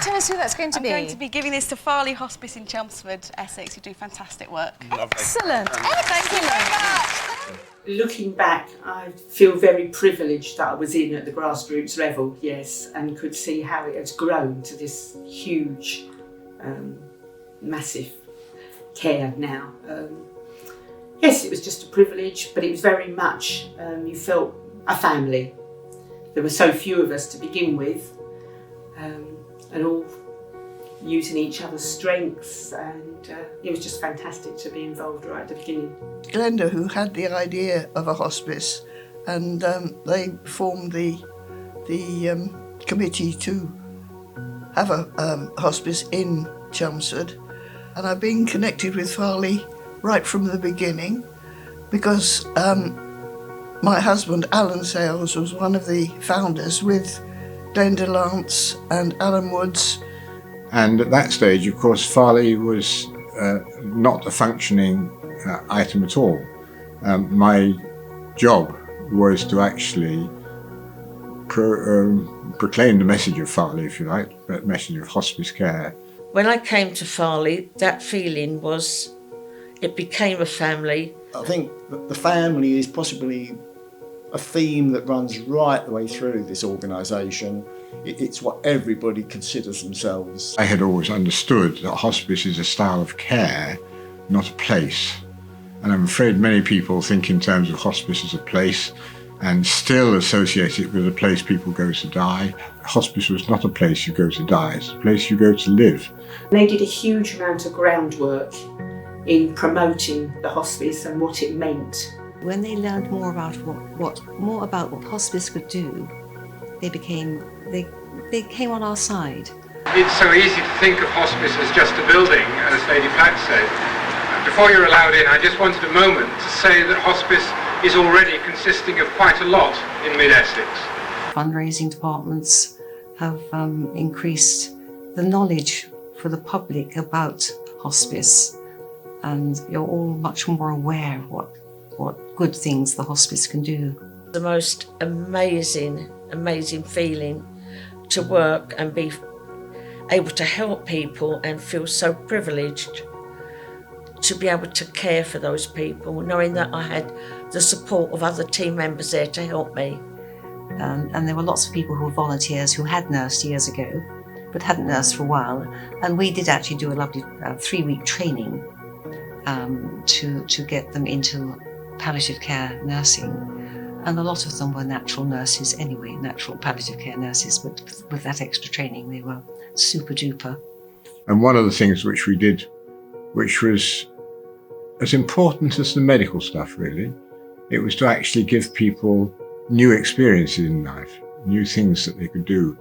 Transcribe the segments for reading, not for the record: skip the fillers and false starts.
tell us who that's going to be? I'm going to be giving this to Farleigh Hospice in Chelmsford, Essex, who do fantastic work. Lovely. Excellent. Thank you very much. Looking back, I feel very privileged that I was in at the grassroots level, yes, and could see how it has grown to this huge, massive care now. Yes, it was just a privilege, but it was very much, you felt a family. There were so few of us to begin with, and all using each other's strengths, and it was just fantastic to be involved right at the beginning. Glenda, who had the idea of a hospice, and they formed the committee to have a hospice in Chelmsford. And I've been connected with Farleigh right from the beginning because my husband, Alan Sayles, was one of the founders with Glenda Lance and Alan Woods. And at that stage, of course, Farleigh was not a functioning item at all. My job was to actually proclaim the message of Farleigh, if you like, the message of hospice care. When I came to Farleigh, that feeling was, it became a family. I think that the family is possibly a theme that runs right the way through this organisation. It's what everybody considers themselves. I had always understood that hospice is a style of care, not a place. And I'm afraid many people think in terms of hospice as a place and still associate it with a place people go to die. Hospice was not a place you go to die, it's a place you go to live. They did a huge amount of groundwork in promoting the hospice and what it meant. When they learned more about what hospice could do, they came on our side. It's so easy to think of hospice as just a building, as Lady Platt said. Before you're allowed in, I just wanted a moment to say that hospice is already consisting of quite a lot in mid-Essex. Fundraising departments have increased the knowledge for the public about hospice, and you're all much more aware of what good things the hospice can do. The most amazing feeling to work and be able to help people and feel so privileged to be able to care for those people, knowing that I had the support of other team members there to help me. And there were lots of people who were volunteers who had nursed years ago, but hadn't nursed for a while. And we did actually do a lovely 3-week training to get them into palliative care nursing. And a lot of them were natural nurses anyway, natural palliative care nurses, but with that extra training, they were super duper. And one of the things which we did, which was as important as the medical stuff really, it was to actually give people new experiences in life, new things that they could do.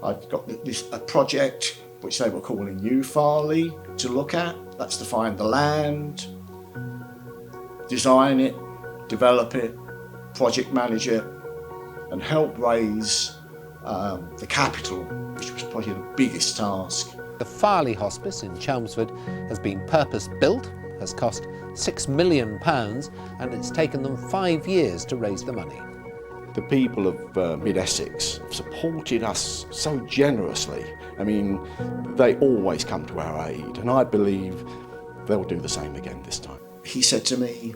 I've got a project which they were calling You Farleigh to look at. That's to find the land, design it, develop it, project manage it, and help raise the capital, which was probably the biggest task. The Farleigh Hospice in Chelmsford has been purpose-built, has cost £6 million, and it's taken them 5 years to raise the money. The people of mid-Essex have supported us so generously. I mean, they always come to our aid, and I believe they'll do the same again this time. He said to me,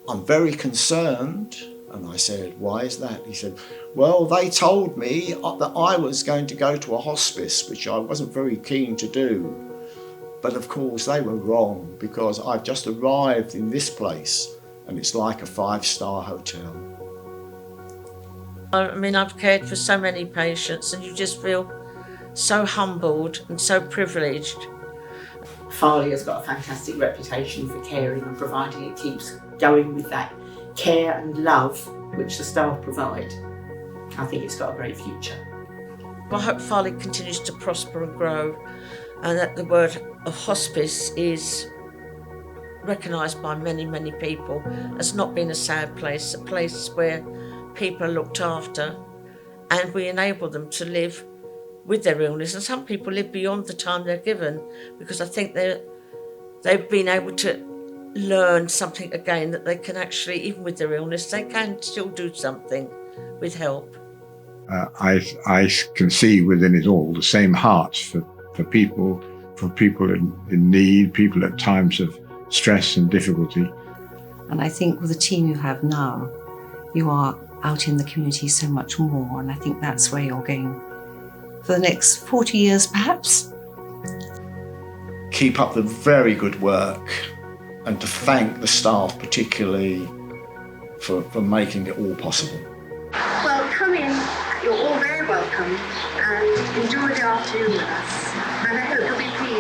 "I'm very concerned." And I said, "Why is that?" He said, "Well, they told me that I was going to go to a hospice, which I wasn't very keen to do. But of course they were wrong, because I've just arrived in this place and it's like a 5-star hotel." I mean, I've cared for so many patients and you just feel so humbled and so privileged. Farleigh has got a fantastic reputation for caring and providing. It keeps going with that care and love which the staff provide. I think it's got a great future. I hope Farleigh continues to prosper and grow, and that the word of hospice is recognised by many, many people as not being a sad place, a place where people are looked after and we enable them to live with their illness. And some people live beyond the time they're given, because I think they've been able to learn something again, that they can actually, even with their illness, they can still do something with help. I can see within it all the same heart for people in need, people at times of stress and difficulty. And I think with the team you have now, you are out in the community so much more, and I think that's where you're going for the next 40 years perhaps. Keep up the very good work, and to thank the staff particularly for making it all possible. Well, come in, you're all very welcome, and enjoy the afternoon with us, and I hope you'll be pleased